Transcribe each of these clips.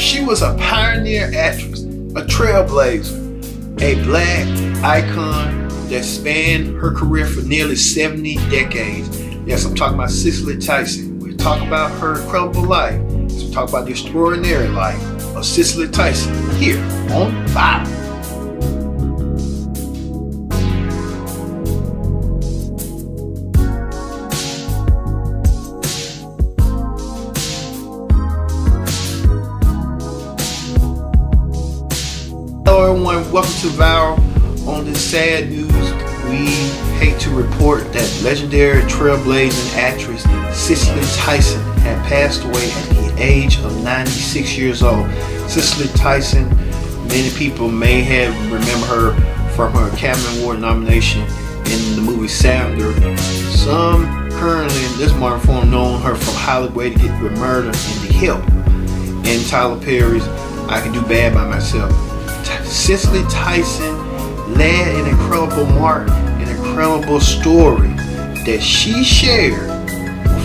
She was a pioneer actress, a trailblazer, a black icon that spanned her career for nearly 70 decades. Yes, I'm talking about Cicely Tyson. We talk about her incredible life. We talk about the extraordinary life of Cicely Tyson here on Fire. Hello everyone, welcome to Viral. On this sad news, we hate to report that legendary trailblazing actress Cicely Tyson had passed away at the age of 96 years old. Cicely Tyson, many people may have remember her from her Academy Award nomination in the movie Sounder. Some currently in this modern form known her from Hollywood to Get with Murder and The Help, and Tyler Perry's I Can Do Bad by Myself. Cicely Tyson led an incredible mark, an incredible story that she shared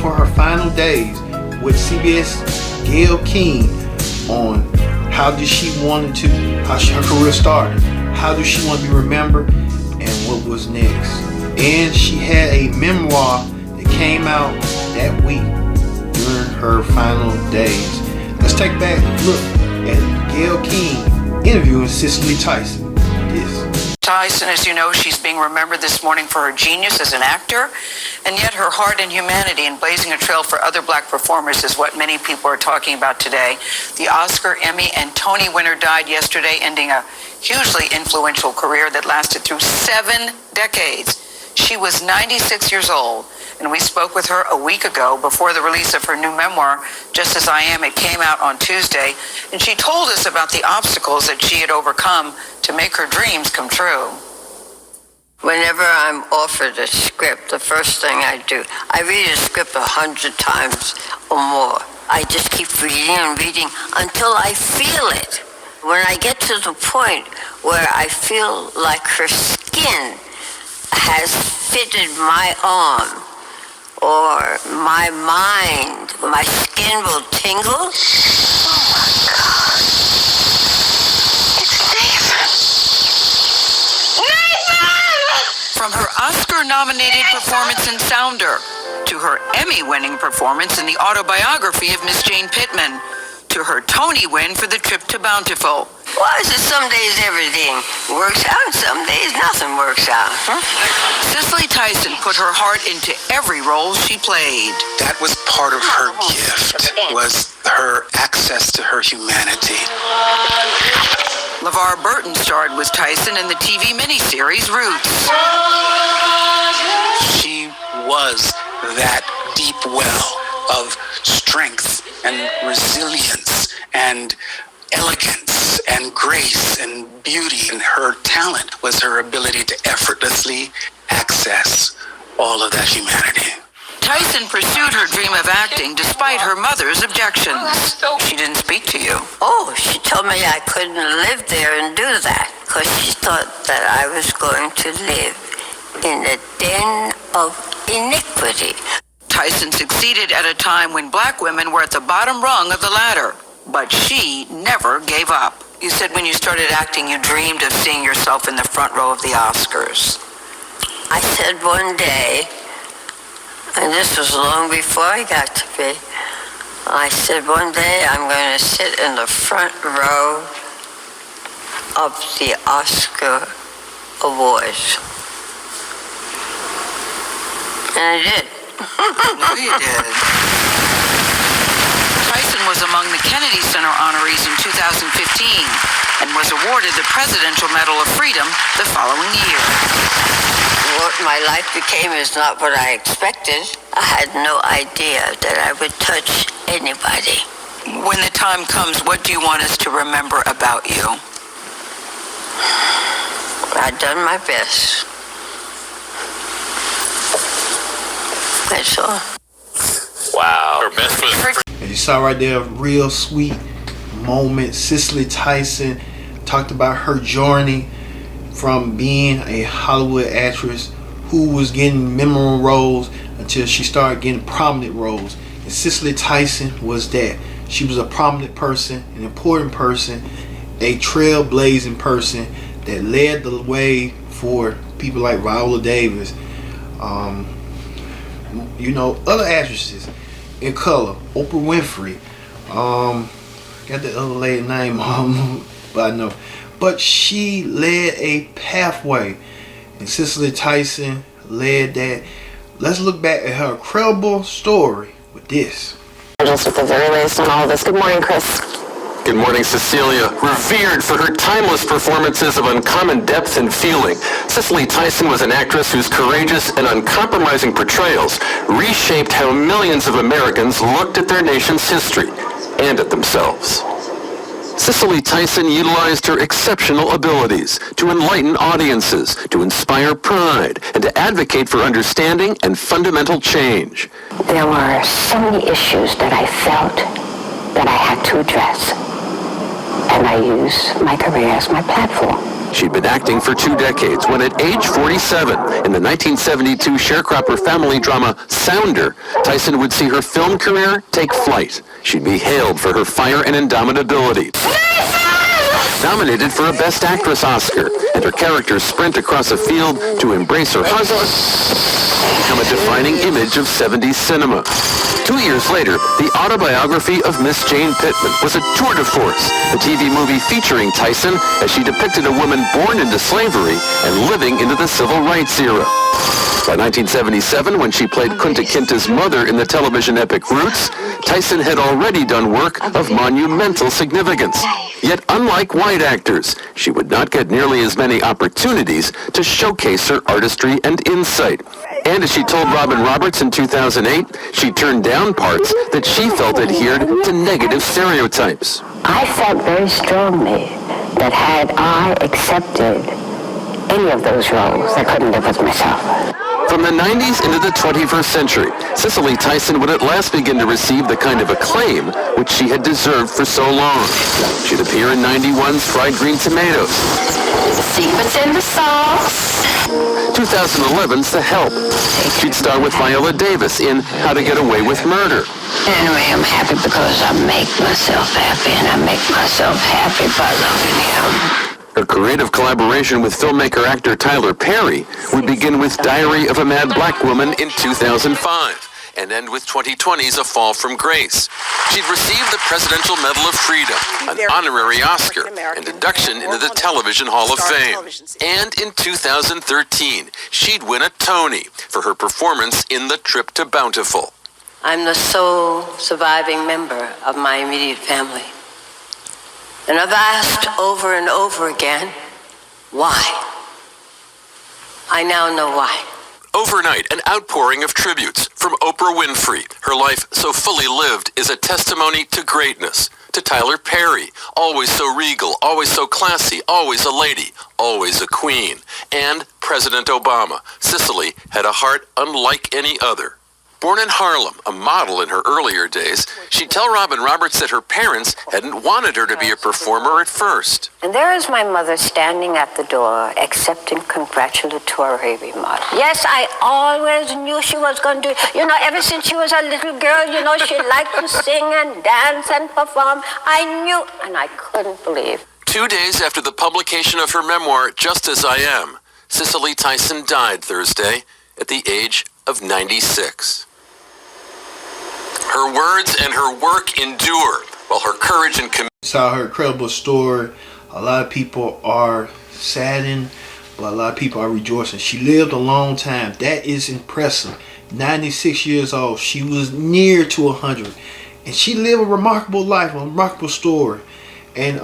for her final days with CBS Gayle King on how did she wanted to, how her career started, how did she want to be remembered, and what was next. And she had a memoir that came out that week during her final days. Let's take back a look at Gayle King interviewing Cicely Tyson. Yes. Tyson, as you know, she's being remembered this morning for her genius as an actor, and yet her heart and humanity in blazing a trail for other black performers is what many people are talking about today. The Oscar, Emmy, and Tony winner died yesterday, ending a hugely influential career that lasted through 7 decades. She was 96 years old, and we spoke with her a week ago before the release of her new memoir, Just As I Am. It came out on Tuesday, and she told us about the obstacles that she had overcome to make her dreams come true. Whenever I'm offered a script, the first thing I do, I read a script 100 times or more. I just keep reading and reading until I feel it. When I get to the point where I feel like her skin has fitted my arm, or my mind, my skin will tingle. Oh my God. It's Nathan! From her Oscar-nominated performance in Sounder, to her Emmy-winning performance in the autobiography of Miss Jane Pittman, to her Tony win for The Trip to Bountiful. Why is it some days everything works out and some days nothing works out? Cicely Tyson put her heart into every role she played. That was part of her gift, was her access to her humanity. LeVar Burton starred with Tyson in the TV miniseries Roots. She was that deep well of strength and resilience and elegance and grace and beauty, and her talent was her ability to effortlessly access all of that humanity. Tyson pursued her dream of acting despite her mother's objections. She didn't speak to you. Oh, she told me I couldn't live there and do that because she thought that I was going to live in a den of iniquity. Tyson succeeded at a time when black women were at the bottom rung of the ladder, but she never gave up. You said when you started acting, you dreamed of seeing yourself in the front row of the Oscars. I said one day, and this was long before I got to be, I said one day I'm going to sit in the front row of the Oscar Awards. And I did. No, you did. Tyson was among the Kennedy Center honorees in 2015 and was awarded the Presidential Medal of Freedom the following year. What my life became is not what I expected. I had no idea that I would touch anybody. When the time comes, what do you want us to remember about you? I've done my best. That's all. Wow. Her best was... As you saw right there, a real sweet moment. Cicely Tyson talked about her journey from being a Hollywood actress who was getting memorable roles until she started getting prominent roles. And Cicely Tyson was that. She was a prominent person, an important person, a trailblazing person that led the way for people like Viola Davis, other actresses in color, Oprah Winfrey, got the other lady name, but I know. But she led a pathway, and Cicely Tyson led that. Let's look back at her incredible story with this. Just with the very latest on all of this. Good morning, Chris. Good morning, Cecilia. Revered for her timeless performances of uncommon depth and feeling, Cicely Tyson was an actress whose courageous and uncompromising portrayals reshaped how millions of Americans looked at their nation's history and at themselves. Cicely Tyson utilized her exceptional abilities to enlighten audiences, to inspire pride, and to advocate for understanding and fundamental change. There were so many issues that I felt that I had to address, and I used my career as my platform. She'd been acting for 2 decades when at age 47, in the 1972 sharecropper family drama Sounder, Tyson would see her film career take flight. She'd be hailed for her fire and indomitability. Nominated for a Best Actress Oscar, and her character's sprint across a field to embrace her husband become a defining image of 70s cinema. 2 years later, the autobiography of Miss Jane Pittman was a tour de force, a TV movie featuring Tyson as she depicted a woman born into slavery and living into the civil rights era. By 1977, when she played Kunta Kinte's mother in the television epic Roots, Tyson had already done work of monumental significance. Yet unlike white actors, she would not get nearly as many opportunities to showcase her artistry and insight. And as she told Robin Roberts in 2008, she turned down parts that she felt adhered to negative stereotypes. I felt very strongly that had I accepted any of those roles, I couldn't live with myself. From the 90s into the 21st century, Cicely Tyson would at last begin to receive the kind of acclaim which she had deserved for so long. She'd appear in 91's Fried Green Tomatoes. Secrets in the sauce. 2011's The Help. She'd star with Viola Davis in How to Get Away with Murder. Anyway, I'm happy because I make myself happy, and I make myself happy by loving him. Her creative collaboration with filmmaker-actor Tyler Perry would begin with Diary of a Mad Black Woman in 2005 and end with 2020's A Fall from Grace. She'd received the Presidential Medal of Freedom, an honorary Oscar, and induction into the Television Hall of Fame. And in 2013, she'd win a Tony for her performance in The Trip to Bountiful. I'm the sole surviving member of my immediate family. And I've asked over and over again, why? I now know why. Overnight, an outpouring of tributes from Oprah Winfrey. Her life so fully lived is a testimony to greatness. To Tyler Perry, always so regal, always so classy, always a lady, always a queen. And President Obama. Cicely had a heart unlike any other. Born in Harlem, a model in her earlier days, she'd tell Robin Roberts that her parents hadn't wanted her to be a performer at first. And there is my mother standing at the door accepting congratulatory remarks. Yes, I always knew she was going to do it. Ever since she was a little girl, she liked to sing and dance and perform. I knew, and I couldn't believe. 2 days after the publication of her memoir, Just As I Am, Cicely Tyson died Thursday at the age of 96. Her words and her work endure, while her courage and commitment. Saw her incredible story. A lot of people are saddened, but a lot of people are rejoicing. She lived a long time. That is impressive. 96 years old. She was near to 100. And she lived a remarkable life, a remarkable story. And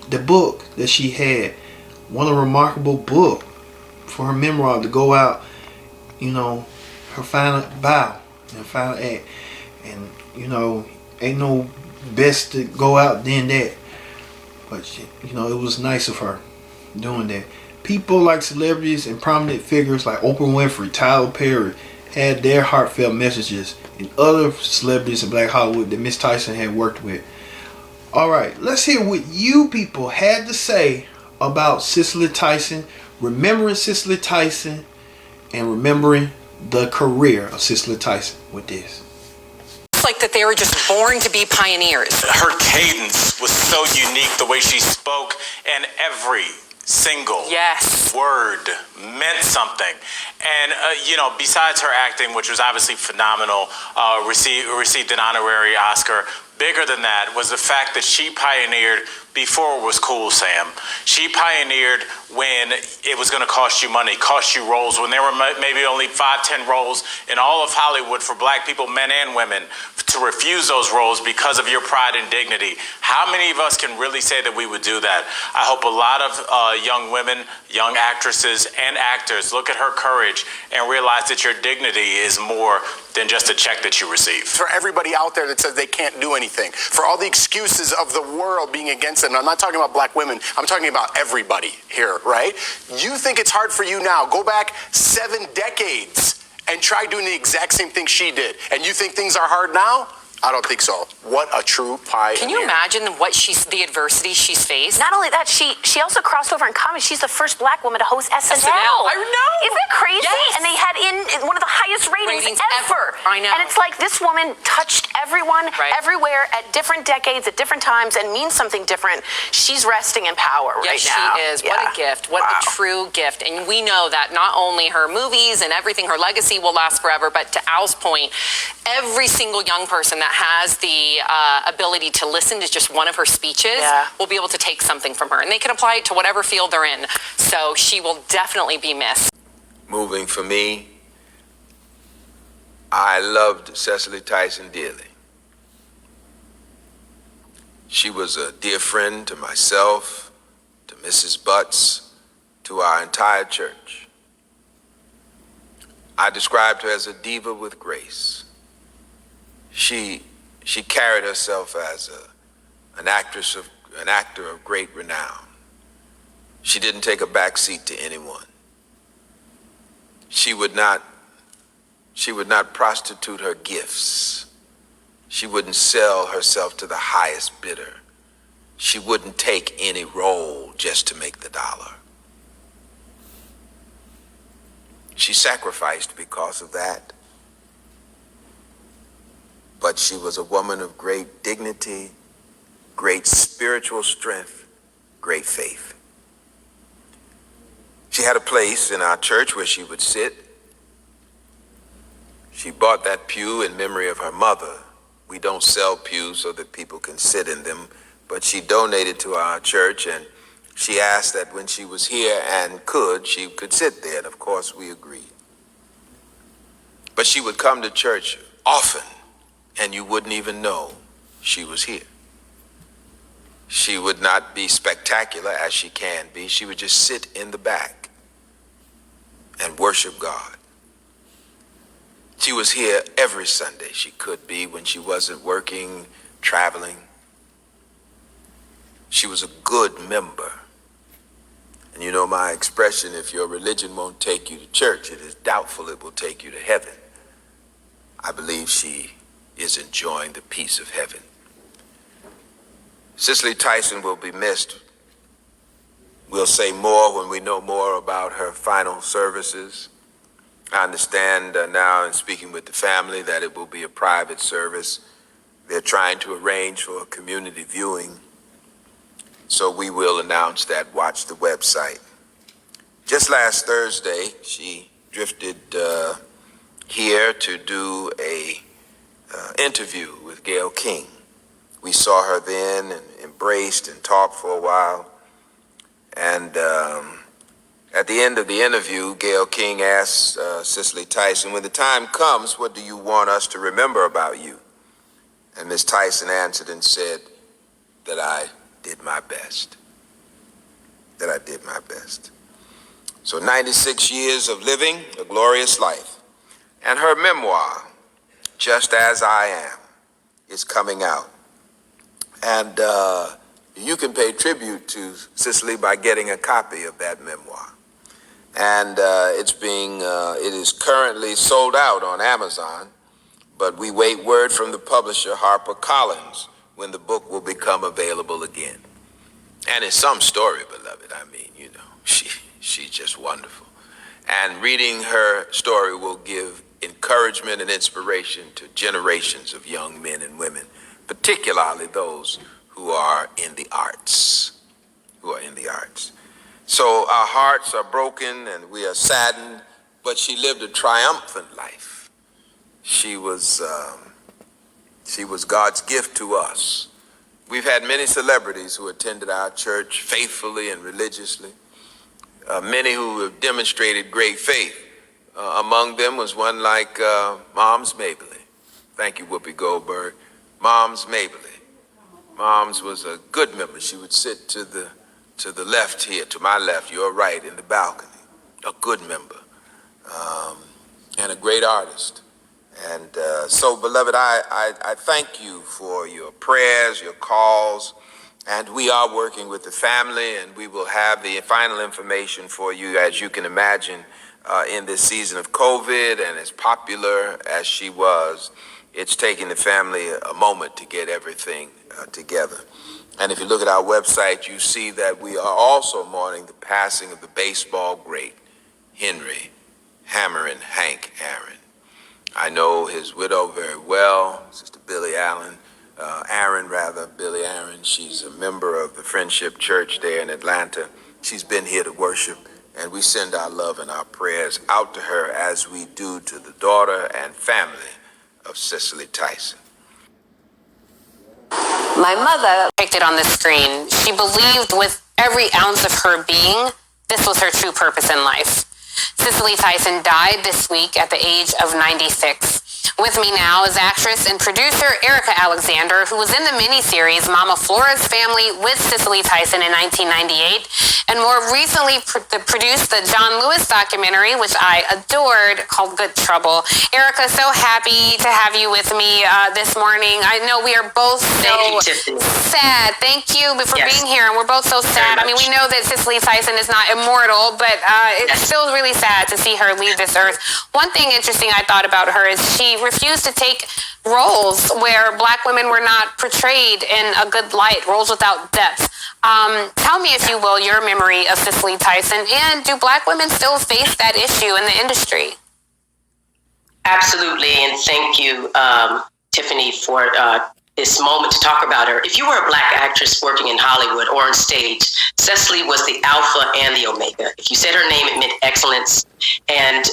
the book that she had, one a remarkable book for her memoir to go out, her final vow and final act. And ain't no best to go out than that. But it was nice of her doing that. People like celebrities and prominent figures like Oprah Winfrey, Tyler Perry had their heartfelt messages, and other celebrities in Black Hollywood that Miss Tyson had worked with. Alright, let's hear what you people had to say about Cicely Tyson, remembering Cicely Tyson, and remembering the career of Cicely Tyson with this. almost like that they were just born to be pioneers. Her cadence was so unique, the way she spoke, and every single word meant something. And, besides her acting, which was obviously phenomenal, received an honorary Oscar, bigger than that was the fact that she pioneered before it was cool, Sam. She pioneered when it was going to cost you money, cost you roles, when there were maybe only 5-10 roles in all of Hollywood for black people, men and women, to refuse those roles because of your pride and dignity. How many of us can really say that we would do that? I hope a lot of young women, young actresses and actors look at her courage and realize that your dignity is more than just a check that you receive. For everybody out there that says they can't do anything, for all the excuses of the world being against them, and I'm not talking about black women, I'm talking about everybody here, right? You think it's hard for you now. Go back 7 decades and try doing the exact same thing she did. And you think things are hard now? I don't think so. What a true pioneer. Can you imagine the adversity she's faced? Not only that, she also crossed over in comedy. She's the first black woman to host SNL. I know. Isn't that crazy? Yes. And they had in one of the highest ratings ever. I know. And it's like this woman touched everyone, everywhere, at different decades, at different times, and means something different. She's resting in power right now. Yes, she is. What a gift. What a true gift. And we know that not only her movies and everything, her legacy will last forever, but to Al's point, every single young person that has the ability to listen to just one of her speeches will be able to take something from her, and they can apply it to whatever field they're in. So she will definitely be missed. Moving for me, I loved Cicely Tyson dearly. She was a dear friend to myself, to Mrs. Butts, to our entire church. I described her as a diva with grace. She carried herself as an actor of great renown. She didn't take a back seat to anyone. She would not prostitute her gifts. She wouldn't sell herself to the highest bidder. She wouldn't take any role just to make the dollar. She sacrificed because of that. But she was a woman of great dignity, great spiritual strength, great faith. She had a place in our church where she would sit. She bought that pew in memory of her mother. We don't sell pews so that people can sit in them, but she donated to our church, and she asked that when she was here and she could sit there, and of course we agreed. But she would come to church often, and you wouldn't even know she was here. She would not be spectacular as she can be. She would just sit in the back and worship God. She was here every Sunday she could be when she wasn't working, traveling. She was a good member. And you know my expression, if your religion won't take you to church, it is doubtful it will take you to heaven. I believe she is enjoying the peace of heaven. Cicely Tyson will be missed. We'll say more when we know more about her final services. I understand now in speaking with the family that it will be a private service. They're trying to arrange for a community viewing. So we will announce that. Watch the website. Just last Thursday, she drifted here to do a interview with Gayle King. We saw her then and embraced and talked for a while. And at the end of the interview, Gayle King asked Cicely Tyson, when the time comes, what do you want us to remember about you? And Ms. Tyson answered and said that I did my best. That I did my best. So 96 years of living a glorious life. And her memoir, Just As I Am, is coming out. And you can pay tribute to Cicely by getting a copy of that memoir. And it is currently sold out on Amazon, but we wait word from the publisher, HarperCollins, when the book will become available again. And it's some story, beloved. I mean, she's just wonderful. And reading her story will give encouragement and inspiration to generations of young men and women, particularly those who are in the arts. So our hearts are broken and we are saddened, but she lived a triumphant life. She was God's gift to us. We've had many celebrities who attended our church faithfully and religiously, many who have demonstrated great faith. Among them was one like Moms Mabley. Thank you, Whoopi Goldberg. Moms Mabley. Moms was a good member. She would sit to the left here, to my left, your right, in the balcony. A good member and a great artist. And so, beloved, I thank you for your prayers, your calls, and we are working with the family, and we will have the final information for you, as you can imagine, in this season of COVID, and as popular as she was, it's taking the family a moment to get everything together. And if you look at our website, you see that we are also mourning the passing of the baseball great, Henry Hammerin' Hank Aaron. I know his widow very well, Sister Billy Aaron. She's a member of the Friendship Church there in Atlanta. She's been here to worship, and we send our love and our prayers out to her as we do to the daughter and family of Cicely Tyson. My mother depicted on the screen. She believed with every ounce of her being this was her true purpose in life. Cicely Tyson died this week at the age of 96. With me now is actress and producer Erica Alexander, who was in the miniseries Mama Flora's Family with Cicely Tyson in 1998, and more recently produced the John Lewis documentary, which I adored, called Good Trouble. Erica, so happy to have you with me this morning. I know we are both so sad. Thank you for being here, and we're both so sad. I mean, we know that Cicely Tyson is not immortal, but it's still really sad to see her leave this earth. One thing interesting I thought about her is she refused to take roles where Black women were not portrayed in a good light, roles without depth. Tell me, if you will, your memory of Cicely Tyson, and do Black women still face that issue in the industry? Absolutely, and thank you, Tiffany, for this moment to talk about her. If you were a Black actress working in Hollywood or on stage, Cicely was the alpha and the omega. If you said her name, it meant excellence. And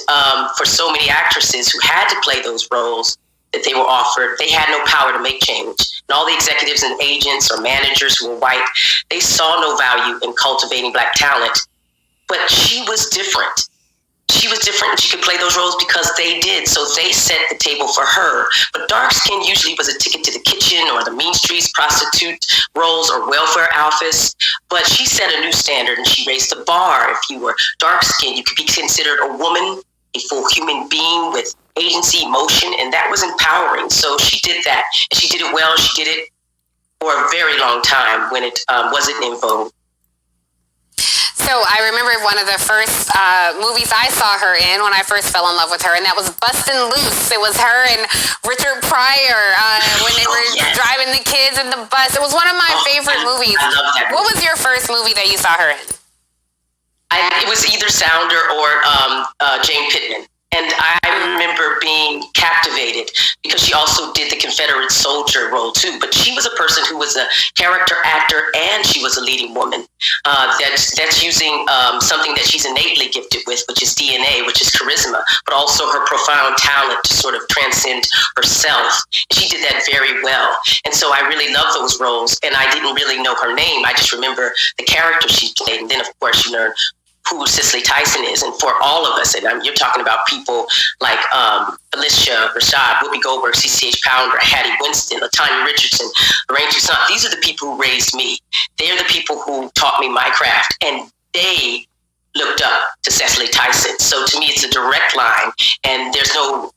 for so many actresses who had to play those roles that they were offered, they had no power to make change. And all the executives and agents or managers who were white, they saw no value in cultivating Black talent. But she was different. She was different, and she could play those roles because they did. So they set the table for her. But dark skin usually was a ticket to the kitchen or the mean streets, prostitute roles, or welfare outfits. But she set a new standard, and she raised the bar. If you were dark skinned, you could be considered a woman, a full human being with agency, emotion, and that was empowering. So she did that, and she did it well. She did it for a very long time when it wasn't in vogue. So I remember one of the first movies I saw her in when I first fell in love with her, and that was Bustin' Loose. It was her and Richard Pryor when they were driving the kids in the bus. It was one of my favorite movies. I love that movie. What was your first movie that you saw her in? It was either Sounder or Jane Pittman. And I remember being captivated because she also did the Confederate soldier role too. But she was a person who was a character actor, and she was a leading woman. That's using something that she's innately gifted with, which is DNA, which is charisma, but also her profound talent to sort of transcend herself. She did that very well. And so I really love those roles. And I didn't really know her name. I just remember the character she played. And then, of course, you learn who Cicely Tyson is. And for all of us, and you're talking about people like Felicia Rashad, Whoopi Goldberg, CCH Pounder, Hattie Winston, LaTanya Richardson, Lorraine Toussaint. These are the people who raised me. They're the people who taught me my craft, and they looked up to Cicely Tyson. So to me, it's a direct line, and there's no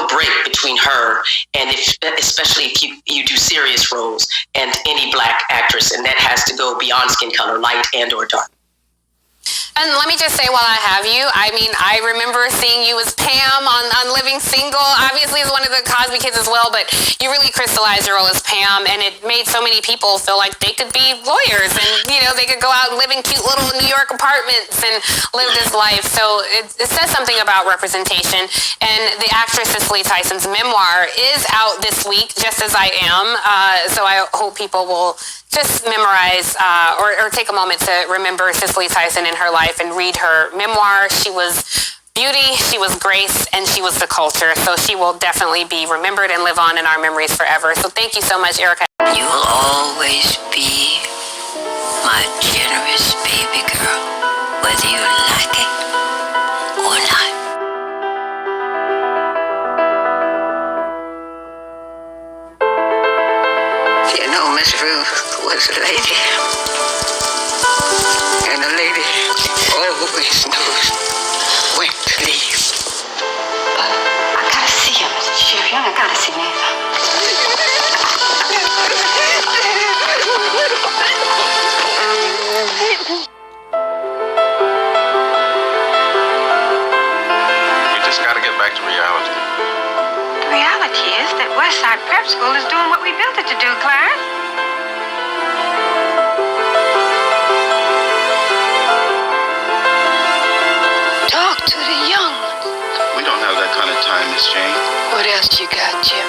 break between her and especially if you do serious roles, and any Black actress, and that has to go beyond skin color, light and or dark. And let me just say while I have you, I mean, I remember seeing you as Pam on Living Single, obviously as one of the Cosby kids as well, but you really crystallized your role as Pam, and it made so many people feel like they could be lawyers, and, you know, they could go out and live in cute little New York apartments and live this life. So it says something about representation, and the actress Cicely Tyson's memoir is out this week, Just As I Am, so I hope people will just memorize or take a moment to remember Cicely Tyson in her life and read her memoir. She was beauty, she was grace, and she was the culture. So she will definitely be remembered and live on in our memories forever. So thank you so much, Erica. You will always be my generous baby girl, whether you like it or not. You know, Miss Ruth was a lady, and a lady always knows when to leave. I gotta see him, Sheriff Young. I gotta see Nathan. We just gotta get back to reality. The reality is that Westside Prep School is doing what we built it to do, Clarence. Talk to the young. We don't have that kind of time, Miss Jane. What else you got, Jim?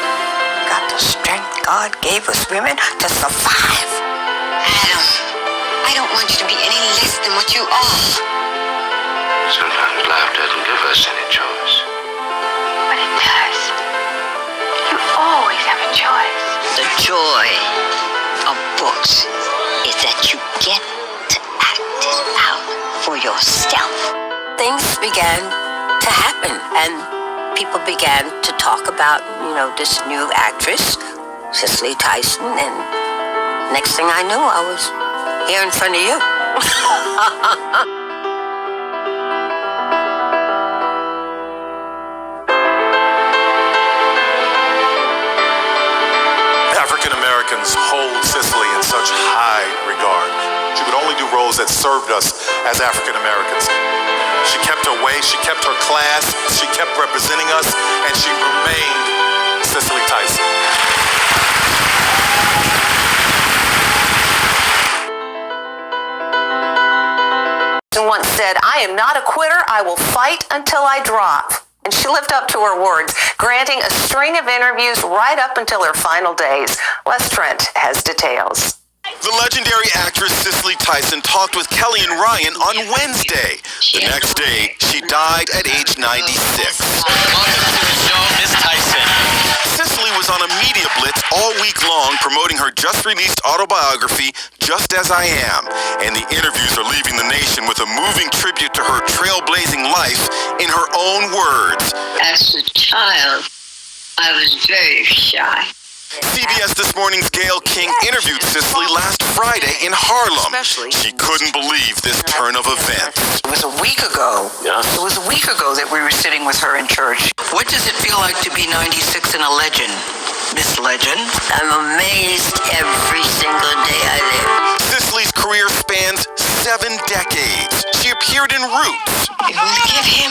Got the strength God gave us women to survive. Adam, I don't want you to be any less than what you are. Sometimes life doesn't give us any choice. But it does. You always have a choice. The joy of books is that you get to act it out for yourself. Things began to happen, and people began to talk about, you know, this new actress, Cicely Tyson, and next thing I knew, I was here in front of you. African Americans hold Cicely in such high regard. She would only do roles that served us as African Americans. She kept her way, she kept her class, she kept representing us, and she remained Cicely Tyson. Once said, "I am not a quitter. I will fight until I drop." And she lived up to her words, granting a string of interviews right up until her final days. Les Trent has details. The legendary actress Cicely Tyson talked with Kelly and Ryan on Wednesday. The next day, she died at age 96. Welcome to the show, Miss Tyson. Cicely was on a media blitz all week long promoting her just-released autobiography, Just As I Am. And the interviews are leaving the nation with a moving tribute to her trailblazing life in her own words. As a child, I was very shy. CBS This Morning's Gayle King interviewed Cicely last Friday in Harlem. She couldn't believe this turn of events. It was a week ago. Yes. It was a week ago that we were sitting with her in church. What does it feel like to be 96 and a legend, Miss Legend? I'm amazed every single day I live. Cicely's career spans 7 decades. She appeared in Roots. You will give him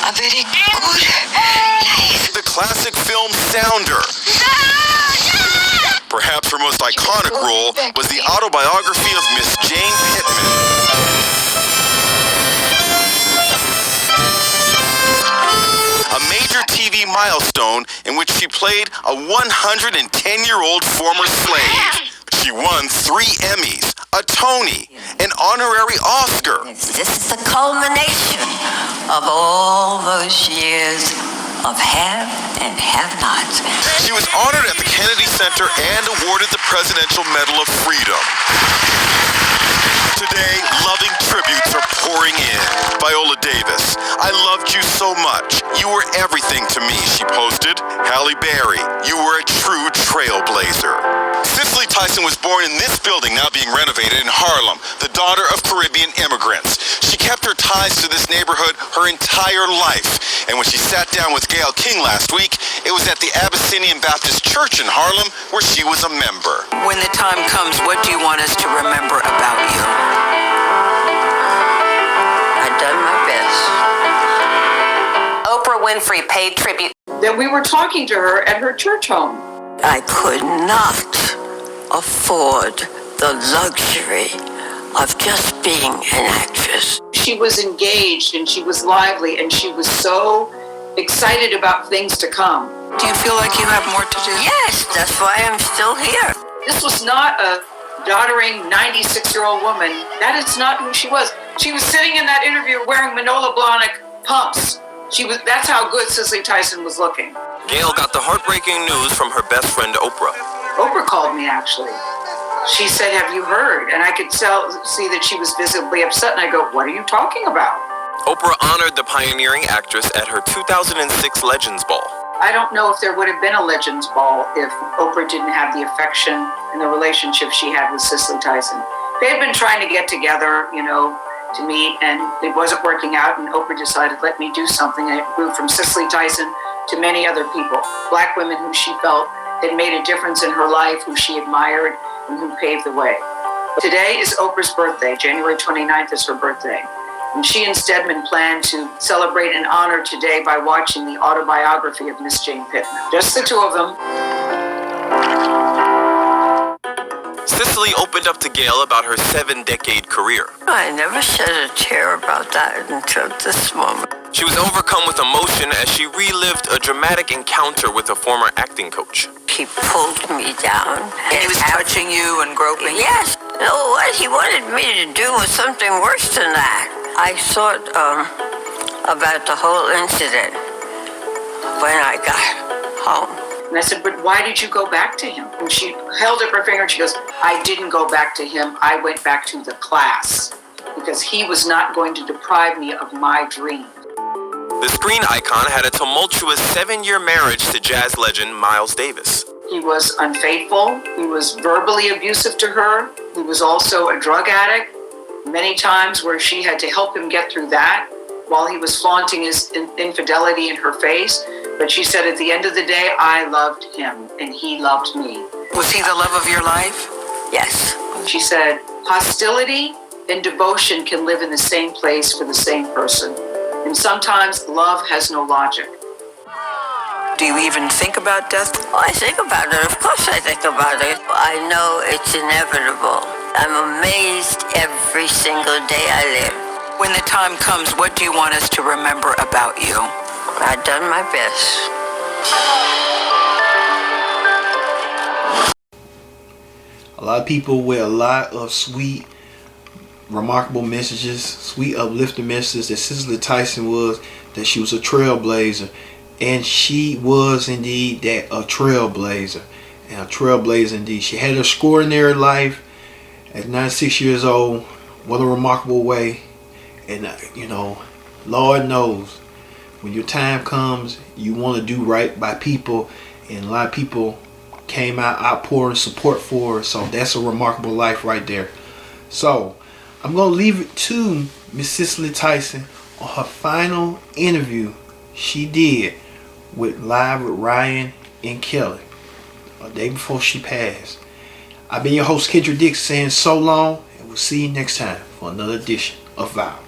a very good life. The classic film Sounder. Perhaps her most iconic role was the autobiography of Miss Jane Pittman. A major TV milestone in which she played a 110-year-old former slave. She won 3 Emmys, a Tony, an honorary Oscar. This is the culmination of all those years of have and have-nots. She was honored at the Kennedy Center and awarded the Presidential Medal of Freedom. Today, loving tributes are pouring in. Viola Davis, I loved you so much. You were everything to me, she posted. Halle Berry, you were a true trailblazer. Cicely Tyson was born in this building now being renovated in Harlem, the daughter of Caribbean immigrants. She kept her ties to this neighborhood her entire life. And when she sat down with Gayle King last week, it was at the Abyssinian Baptist Church in Harlem where she was a member. When the time comes, what do you want us to remember about you? done my best. Oprah Winfrey paid tribute. That we were talking to her at her church home. I could not afford the luxury of just being an actress. She was engaged and she was lively and she was so excited about things to come. Do you feel like you have more to do? Yes, that's why I'm still here. This was not a doddering 96-year-old woman. That is not who she was. She was sitting in that interview wearing Manolo Blahnik pumps. That's how good Cicely Tyson was looking. Gail got the heartbreaking news from her best friend Oprah. Oprah called me actually. She said, "Have you heard?" And I could see that she was visibly upset. And I go, "What are you talking about?" Oprah honored the pioneering actress at her 2006 Legends Ball. I don't know if there would have been a Legends Ball if Oprah didn't have the affection and the relationship she had with Cicely Tyson. They had been trying to get together, to meet, and it wasn't working out, and Oprah decided, let me do something, and it grew from Cicely Tyson to many other people, black women who she felt had made a difference in her life, who she admired, and who paved the way. Today is Oprah's birthday. January 29th is her birthday. And she and Stedman plan to celebrate and honor today by watching the autobiography of Miss Jane Pittman. Just the two of them. Cicely opened up to Gail about her 7-decade career. I never shed a tear about that until this moment. She was overcome with emotion as she relived a dramatic encounter with a former acting coach. He pulled me down. And he was touching you and groping you? Yes. You know what he wanted me to do was something worse than that. I thought about the whole incident when I got home. And I said, but why did you go back to him? And she held up her finger and she goes, I didn't go back to him. I went back to the class because he was not going to deprive me of my dream. The screen icon had a tumultuous 7-year marriage to jazz legend Miles Davis. He was unfaithful. He was verbally abusive to her. He was also a drug addict. Many times where she had to help him get through that while he was flaunting his infidelity in her face. But she said at the end of the day, I loved him and he loved me. Was he the love of your life? Yes. She said, hostility and devotion can live in the same place for the same person. And sometimes love has no logic. Do you even think about death? Oh, I think about it. Of course I think about it. I know it's inevitable. I'm amazed every single day I live. When the time comes, what do you want us to remember about you? I've done my best. A lot of people with a lot of sweet, remarkable messages, sweet uplifting messages that Cicely Tyson was, that she was a trailblazer. And she was indeed a trailblazer. And a trailblazer indeed. She had her score in there in life at 96 years old. What a remarkable way. And Lord knows, when your time comes, you want to do right by people. And a lot of people came out outpouring support for her. So that's a remarkable life right there. So I'm going to leave it to Miss Cicely Tyson on her final interview she did with Ryan and Kelly a day before she passed. I've been your host, Kendra Dix, saying so long, and we'll see you next time for another edition of Vow.